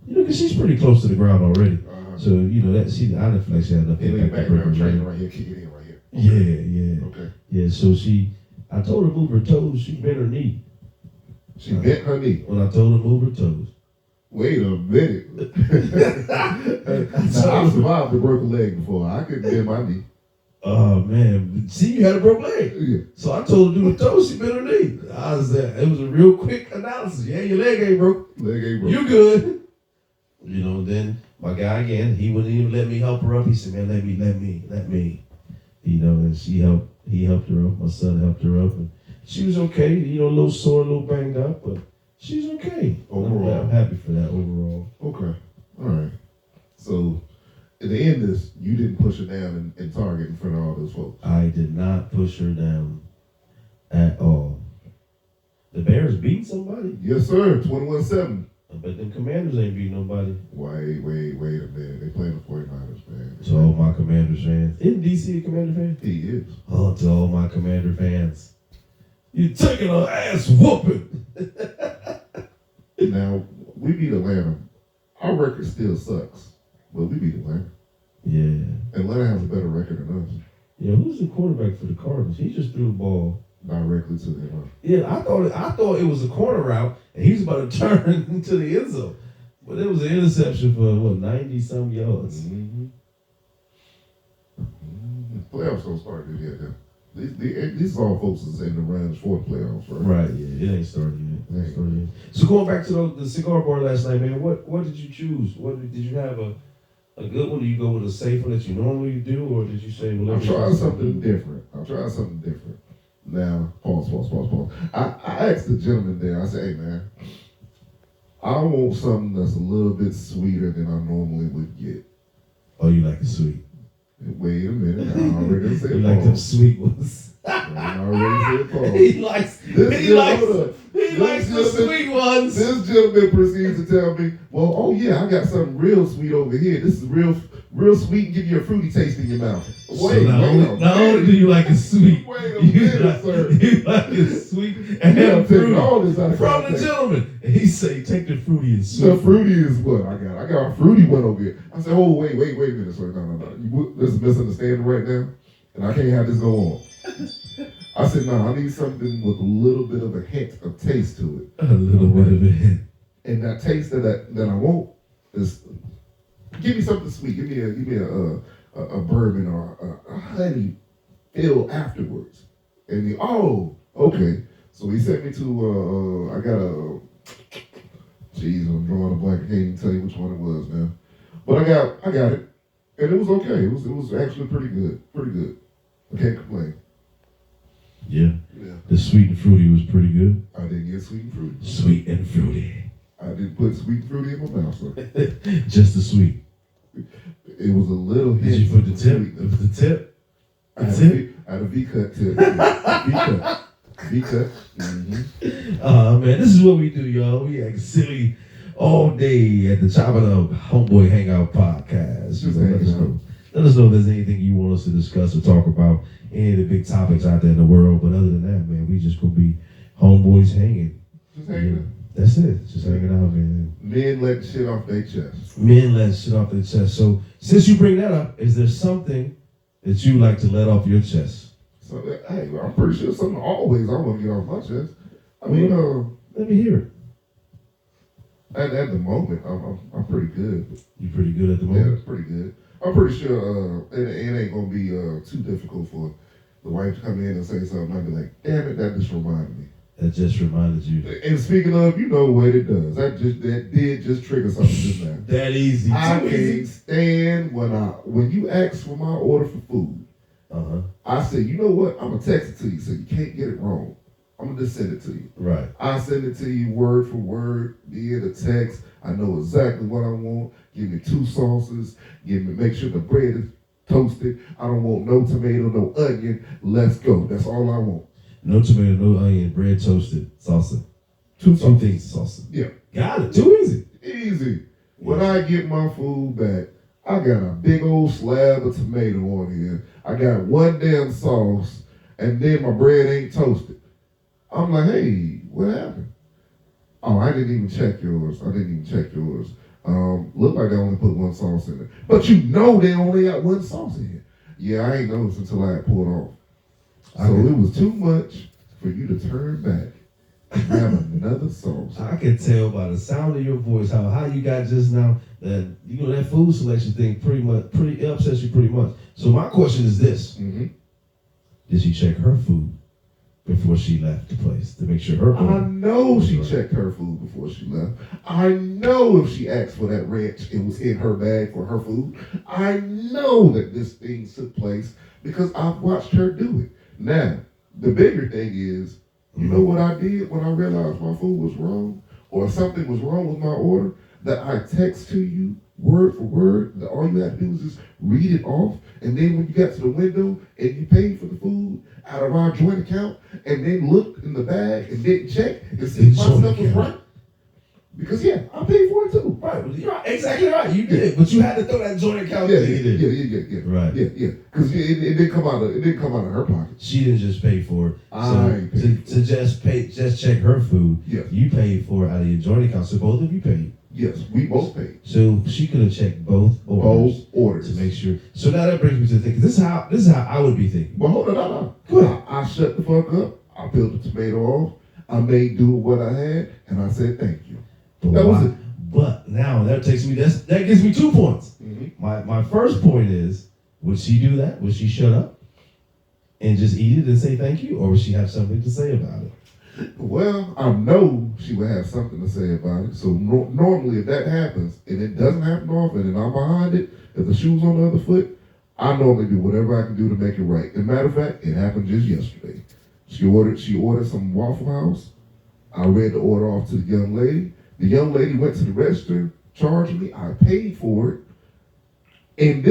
You know, because she's pretty close to the ground already. So, you know, I didn't feel like she had enough impact to break her leg. Right here, kick it in right here. Okay. Yeah. Okay. Yeah, so I told her to move her toes, she bent her knee. She bent her knee? When I told her to move her toes. Wait a minute. Now, I survived a broken leg before. I couldn't bend my knee. Oh, man. See, you had a broken leg. Yeah. So I told her to do the toes, she bent her knee. It was a real quick analysis. Yeah, your leg ain't broke. Leg ain't broke. You good. You know, then my guy again, he wouldn't even let me help her up. He said, man, let me. You know, and he helped her up. My son helped her up. And she was okay. You know, a little sore, a little banged up, but she's okay. Overall. I'm happy for that overall. Okay. All right. So, at the end of this, you didn't push her down in Target in front of all those folks. I did not push her down at all. The Bears beat somebody? Yes, sir. 21-7. But them Commanders ain't beat nobody. Wait a minute. They playing the 49ers, man. To all my Commanders fans. Isn't DC a Commander fan? He is. Oh, to all my Commander fans. You taking an ass whooping. Now, we beat Atlanta. Our record still sucks, but we beat Atlanta. Yeah. Atlanta has a better record than us. Yeah, who's the quarterback for the Cardinals? He just threw the ball directly to them. Yeah, I thought it was a corner route, and he was about to turn into the end zone. But it was an interception for, 90-some yards. Mm-hmm. Playoffs don't start this yet, though. These all folks is in the runs for the playoffs, right? Right, yeah, it ain't started yet. So going back to the cigar bar last night, man, what did you choose? Did you have a good one? Do you go with a safe one that you normally do, or did you say, well, I'm trying something different. Now, pause. I asked the gentleman there, I said, hey, man, I want something that's a little bit sweeter than I normally would get. Oh, you like the sweet? Wait a minute, I already said you like them sweet ones. I already said pause. He likes the sweet ones. This gentleman proceeds to tell me, well, oh yeah, I got something real sweet over here. This is real sweet and give you a fruity taste in your mouth. Not only do you like it sweet, wait a minute, sir. You like it sweet and fruity. All this out of from context. the gentleman. And he say, take the fruity and sweet. The fruity is what I got. I got a fruity one over here. I said, oh, wait a minute, sir. No. This is misunderstanding right now, and I can't have this go on. I said, no, I need something with a little bit of a hint of taste to it. A little bit of a hint. And that taste that I want is, give me something sweet. Give me a bourbon or a honey feel afterwards. And okay. So he sent me to, I got I'm drawing a blank. I can't even tell you which one it was now. But I got it. And it was okay. It was actually pretty good. I can't complain. Yeah. The sweet and fruity was pretty good. I didn't get sweet and fruity. Sweet and fruity. I didn't put sweet and fruity in my mouth, sir. Just the sweet. It was a little hint. Did you put the tip? It was the tip? I had a V-cut tip. V-cut. Mm-hmm. Man, this is what we do, y'all. We act silly all day at the top of the Homeboy Hangout podcast. Let us know if there's anything you want us to discuss or talk about, any of the big topics out there in the world. But other than that, man, we just gonna be homeboys hanging. Just hanging. That's it. Just hanging out, man. Men let shit off their chest. Men let shit off their chest. So since you bring that up, is there something that you like to let off your chest? So hey, I'm pretty sure something always I want to get off my chest. I mean, let me hear it. At the moment, I'm pretty good. You pretty good at the moment? Yeah, pretty good. I'm pretty sure it ain't gonna be too difficult for the wife to come in and say something. I'd be like, damn it, that just reminded me. That just reminded you. And speaking of, you know what it does. That did just trigger something just now. That easy. I can't stand when you ask for my order for food. I say, you know what? I'm gonna text it to you so you can't get it wrong. I'm gonna just send it to you. Right. I send it to you word for word via the text. I know exactly what I want. Give me 2 sauces. Make sure the bread is toasted. I don't want no tomato, no onion. Let's go. That's all I want. No tomato, no onion, bread toasted, salsa. 2 things, salsa. Yeah. Got it. Too easy. Easy. When I get my food back, I got a big old slab of tomato on here. I got one damn sauce, and then my bread ain't toasted. I'm like, hey, what happened? Oh, I didn't even check yours. Look like they only put one sauce in it. But you know they only got one sauce in it. Yeah, I ain't noticed until I had pulled off. So it was too much for you to turn back and have another sauce. I can tell by the sound of your voice how you got just now that that food selection thing pretty upsets you pretty much. So my question is this: Did she check her food before she left the place to make sure her food? I know she checked her food before she left. I know if she asked for that ranch, it was in her bag for her food. I know that this thing took place because I've watched her do it. Now, the bigger thing is, you know what I did when I realized my food was wrong or something was wrong with my order? That I text to you word for word, that all you have to do is just read it off, and then when you got to the window and you paid for the food out of our joint account, and then looked in the bag and didn't check and see if my stuff was right. Because I paid for it too. Right, you're exactly right. You did, but you had to throw that joint account. Yeah. Right. Yeah. Because it didn't come out of her pocket. She didn't just pay for it. To just check her food. Yes. You paid for it out of your joint account, so both of you paid. Yes, we both paid. So she could have checked both orders to make sure. So now that brings me to think. This is how I would be thinking. But hold on, no. Go ahead. I shut the fuck up. I peeled the tomato off. I made do what I had, and I said thank you. That was it. But now that gives me 2 points. My first point is, would she do that? Would she shut up and just eat it and say thank you, or would she have something to say about it? Well, I know she would have something to say about it. So normally if that happens, and it doesn't happen often, and I'm behind it, if the shoe's on the other foot, I normally do whatever I can do to make it right. As a matter of fact, it happened just yesterday. She ordered some Waffle House. I read the order off to the young lady. The young lady went to the register, charged me. I paid for it. And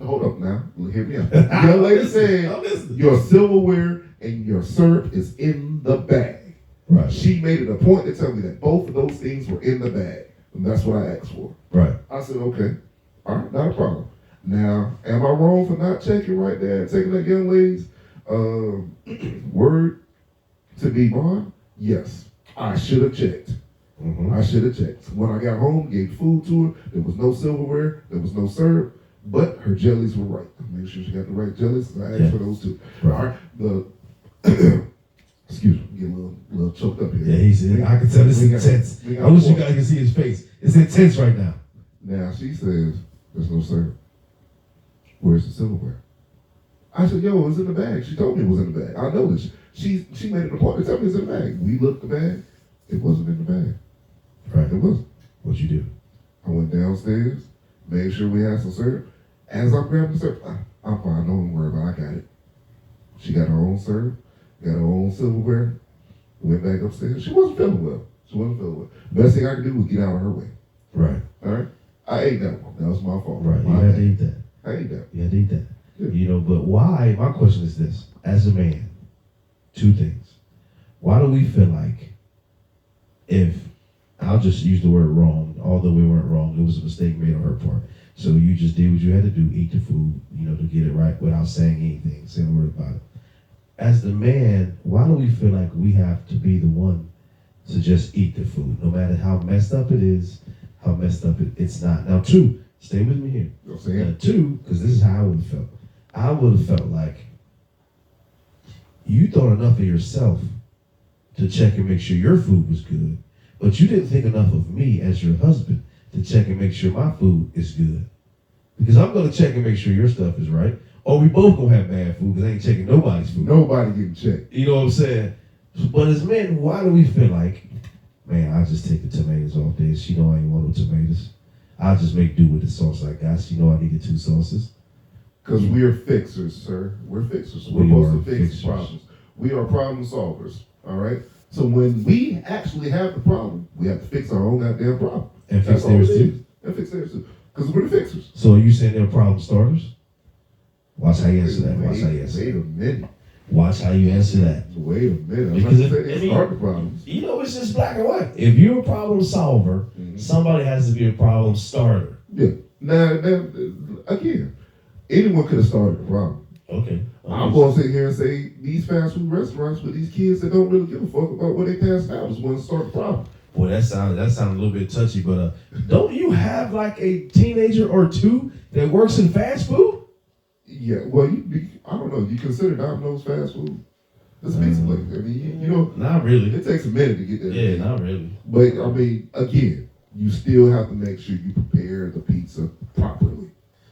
hold up now, hear me out. The young lady said, your silverware and your syrup is in the bag. Right. She made it a point to tell me that both of those things were in the bag. And that's what I asked for. Right. I said, okay, all right, not a problem. Now, am I wrong for not checking right there and taking that young lady's word to be mine? Yes, I should have checked. I should have checked. When I got home, gave food to her. There was no silverware. There was no syrup. But her jellies were right. I made sure she got the right jellies. I asked for those too. Right. All right. Excuse me. Get a little choked up here. Yeah, he said. I can tell this is intense. I wish you guys could see his face. It's intense right now. Now she says, "There's no syrup. Where's the silverware?" I said, "Yo, it was in the bag." She told me it was in the bag. I know this. She made it a point to tell me it's in the bag. We looked the bag. It wasn't in the bag. Right. It wasn't. What'd you do? I went downstairs, made sure we had some syrup. As I'm grabbing the syrup, I'm fine. Don't worry about it. I got it. She got her own syrup, got her own silverware, went back upstairs. She wasn't feeling well. Best thing I could do was get out of her way. Right. All right? I ate that one. That was my fault. Right. You had to eat that. I ate that. You had to eat that. Yeah. But why? My question is this. As a man, 2 things. Why do we feel like I'll just use the word wrong, although we weren't wrong, it was a mistake made on her part. So you just did what you had to do, eat the food, to get it right without saying anything, saying a word about it. As the man, why do we feel like we have to be the one to just eat the food, no matter how messed up it is, how messed up it's not? Now, 2, stay with me here. You know what I'm saying? 2, because this is how I would have felt. I would have felt like you thought enough of yourself to check and make sure your food was good, but you didn't think enough of me as your husband to check and make sure my food is good. Because I'm going to check and make sure your stuff is right, or we both going to have bad food because I ain't checking nobody's food. Nobody getting checked. You know what I'm saying? But as men, why do we feel like, man, I'll just take the tomatoes off there. She know I ain't want no tomatoes. I'll just make do with the sauce I got. She know I needed 2 sauces. Because we're fixers, sir. We're fixers. We're supposed to fix problems. We are problem solvers, all right? So when we actually have the problem, we have to fix our own goddamn problem. And fix theirs too. And fix theirs too. Because we're the fixers. So are you saying they're problem starters? Watch how you answer that. Watch how you answer Wait a minute. Watch how you answer that. Wait a minute. Because It's start the problems. You know, it's just black and white. If you're a problem solver, somebody has to be a problem starter. Yeah. Now, again, anyone could have started the problem. Okay. I'm going to sit here and say these fast food restaurants with these kids that don't really give a fuck about what they pass out is going to start the problem. Boy, that sounds a little bit touchy, but don't you have like a teenager or two that works in fast food? Yeah, well, I don't know. You consider Domino's fast food? It's a pizza place. I mean, you know. Not really. It takes a minute to get there. Yeah, not really. But, I mean, again, you still have to make sure you prepare the pizza properly.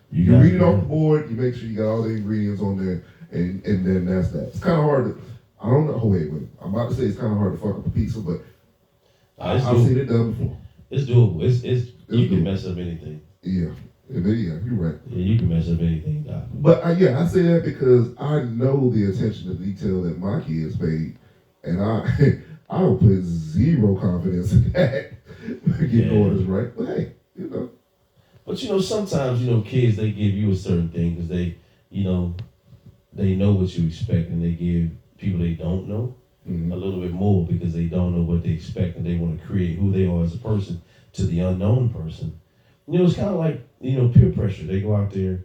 You read it off the board, you make sure you got all the ingredients on there, and then that's that. It's kind of hard to, I don't know, wait. I'm about to say it's kind of hard to fuck up a pizza, but I've seen it done before. It's doable. It's you can doable. mess up anything. Yeah, you're right. Yeah, you can mess up anything, Doc. But I say that because I know the attention to detail that my kids paid, and I would put zero confidence in that getting orders right. But hey, you know. But you know, sometimes kids they give you a certain thing because they know what you expect, and they give people they don't know a little bit more because they don't know what they expect, and they want to create who they are as a person to the unknown person. It's kind of like peer pressure. They go out there,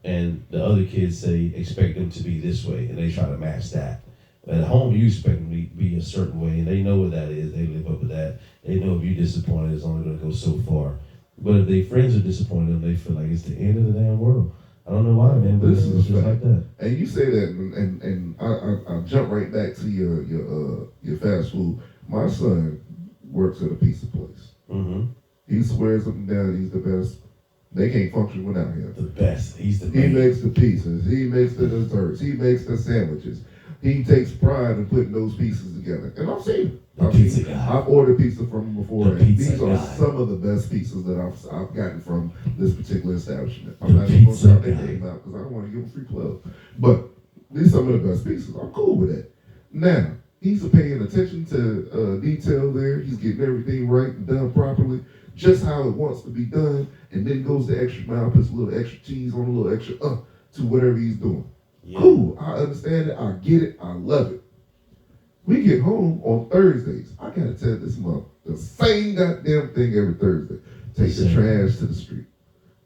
and the other kids say expect them to be this way, and they try to match that. At home, you expect them to be a certain way, and they know what that is. They live up to that. They know if you're disappointed, it's only going to go so far. But if their friends are disappointed them, they feel like it's the end of the damn world. I don't know why, man, but this is just like that. And you say that, and I jump right back to your fast food. My son works at a pizza place. Mm-hmm. He swears up and down he's the best. They can't function without him. The best. He's the best. He makes the pizzas. He makes the desserts. He makes the sandwiches. He takes pride in putting those pieces together. And I've seen it. I've ordered pizza from him before, and these are some of the best pizzas that I've gotten from this particular establishment. I'm not even going to shout their name out because I don't want to give them free plug. But these are some of the best pizzas. I'm cool with that. Now, he's paying attention to detail there. He's getting everything right and done properly, just how it wants to be done, and then goes the extra mile, puts a little extra cheese on a little extra to whatever he's doing. Yeah. Cool. I understand it. I get it. I love it. We get home on Thursdays. I gotta tell this month the same goddamn thing every Thursday. Take the trash to the street.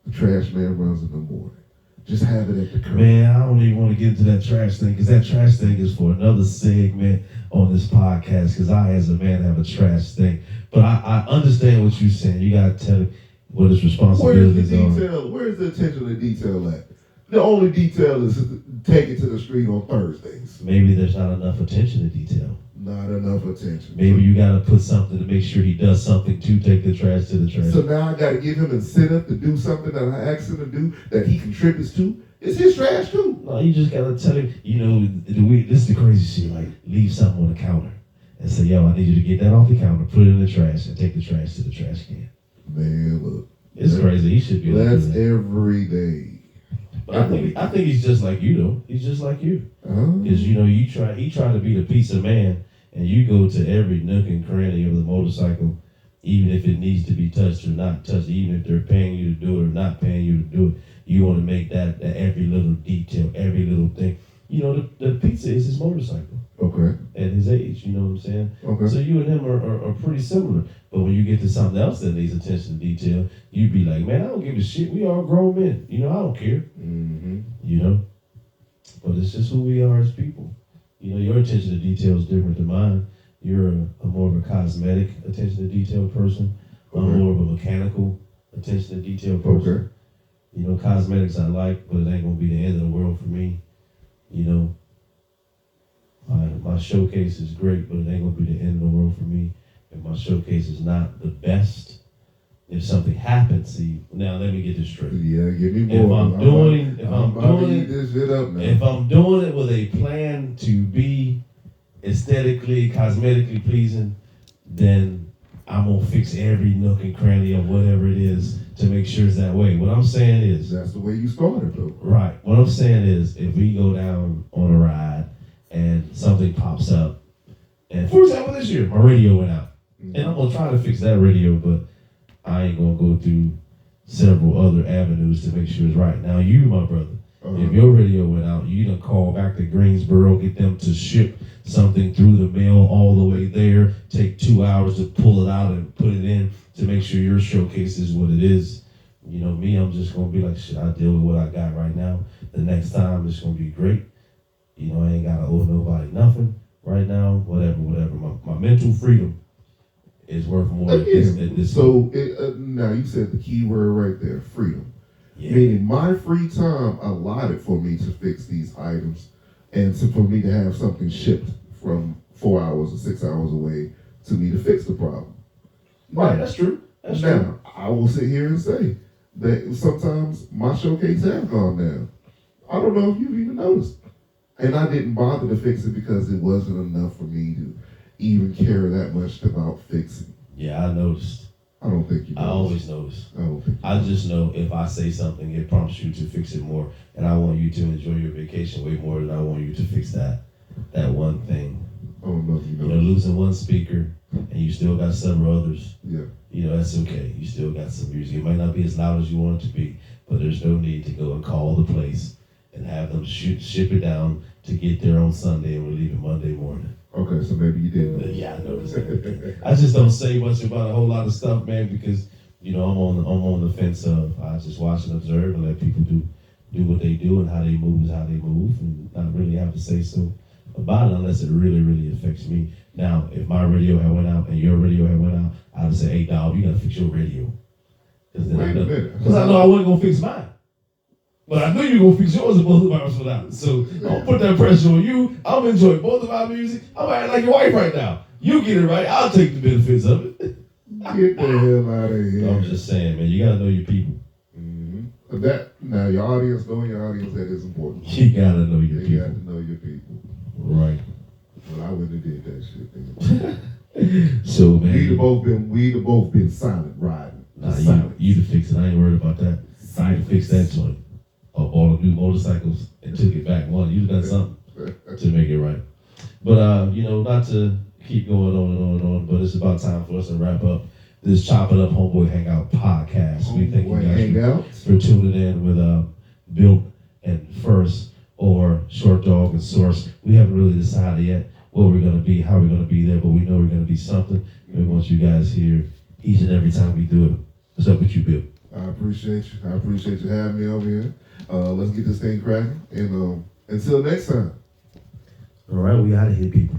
The trash man runs in the morning. Just have it at the curb. Man, I don't even want to get into that trash thing because that trash thing is for another segment on this podcast because I, as a man, have a trash thing. But I understand what you're saying. You gotta tell it what his responsibilities are. Where's the attention to detail at? The only detail is to take it to the street on Thursdays. Maybe there's not enough attention to detail. Not enough attention. Maybe you got to put something to make sure he does something to take the trash to the trash. So now I got to give him incentive to do something that I asked him to do that he contributes to. It's his trash too. No, you just got to tell him, this is the crazy shit, like leave something on the counter and say, yo, I need you to get that off the counter, put it in the trash, and take the trash to the trash can. Man, look. It's crazy. He should be able to do that. That's every day. But I think he's just like you, though. He's just like you. Because, he tried to be the pizza man, and you go to every nook and cranny of the motorcycle, even if it needs to be touched or not touched, even if they're paying you to do it or not paying you to do it. You want to make that every little detail, every little thing. The pizza is his motorcycle. Okay. At his age, you know what I'm saying? Okay. So you and him are pretty similar. But when you get to something else that needs attention to detail, you be like, man, I don't give a shit. We all grown men. I don't care. Mm-hmm. But it's just who we are as people. Your attention to detail is different than mine. You're a more of a cosmetic attention to detail person. Okay. I'm more of a mechanical attention to detail person. Okay. Cosmetics I like, but it ain't gonna be the end of the world for me. My showcase is great, but it ain't gonna be the end of the world for me. If my showcase is not the best, if something happens, now let me get this straight. Yeah, give me more. If I'm doing this shit up now. If I'm doing it with a plan to be aesthetically, cosmetically pleasing, then I'm gonna fix every nook and cranny of whatever it is to make sure it's that way. What I'm saying is that's the way you started, though. Right. What I'm saying is if we go down on a ride and something pops up, and for example this year, my radio went out. And I'm gonna try to fix that radio, but I ain't gonna go through several other avenues to make sure it's right. Now you, my brother, If your radio went out, you done call back to Greensboro, get them to ship something through the mail all the way there, take 2 hours to pull it out and put it in to make sure your showcase is what it is. You know, me, I'm just gonna be like, shit, I deal with what I got right now. The next time it's gonna be great. You know, I ain't gotta owe nobody nothing right now, whatever. My mental freedom is worth more than this. So, now you said the key word right there, freedom. Yeah. Meaning my free time allotted for me to fix these items and for me to have something shipped from 4 hours or 6 hours away to me to fix the problem. Right, that's true. That's true. I will sit here and say that sometimes my showcase have gone down. I don't know if you've even noticed. And I didn't bother to fix it because it wasn't enough for me to even care that much about fixing. Yeah, I noticed. I don't think you noticed. I always notice. I don't think I just know if I say something, it prompts you to fix it more. And I want you to enjoy your vacation way more than I want you to fix that one thing. I don't know if you know. Losing one speaker and you still got several others. Yeah. You know, that's okay. You still got some music. It might not be as loud as you want it to be, but there's no need to go and call the place and have them ship it down to get there on Sunday and we're leaving Monday morning. Okay, so maybe you did. Yeah, I noticed that. I just don't say much about a whole lot of stuff, man, because you know I'm on the fence of I just watch and observe and let people do what they do and how they move is how they move and not really have to say so about it unless it really, really affects me. Now, if my radio had went out and your radio had went out, I would say, hey, dog, you gotta fix your radio. Because I know I wasn't gonna fix mine. But I knew you were gonna fix yours and both of ours without it. So don't put that pressure on you. I'm enjoying both of our music. I'm acting like your wife right now. You get it right, I'll take the benefits of it. Get the hell out of here. I'm just saying, man, you gotta know your people. Mm-hmm. Now your audience, knowing your audience, that is important. You gotta know your people. You got to know your people. Right. Well, I wouldn't have did that shit then. So, man. We'd have both been silent riding. Nah, you to fix it. I ain't worried about that. I ain't to fix that joint. All the new motorcycles and took it back one. You done something to make it right. But you know, not to keep going on and on, but it's about time for us to wrap up this Chop It Up Homeboy Hangout podcast. We thank you guys for tuning in with Bill and First or Short Dog and Source. We haven't really decided yet what we're gonna be, how we're gonna be there, but we know we're gonna be something. We want you guys here each and every time we do it. What's up with you, Bill? I appreciate you. I appreciate you having me over here. Let's get this thing cracking. And until next time. All right, we out of here, people.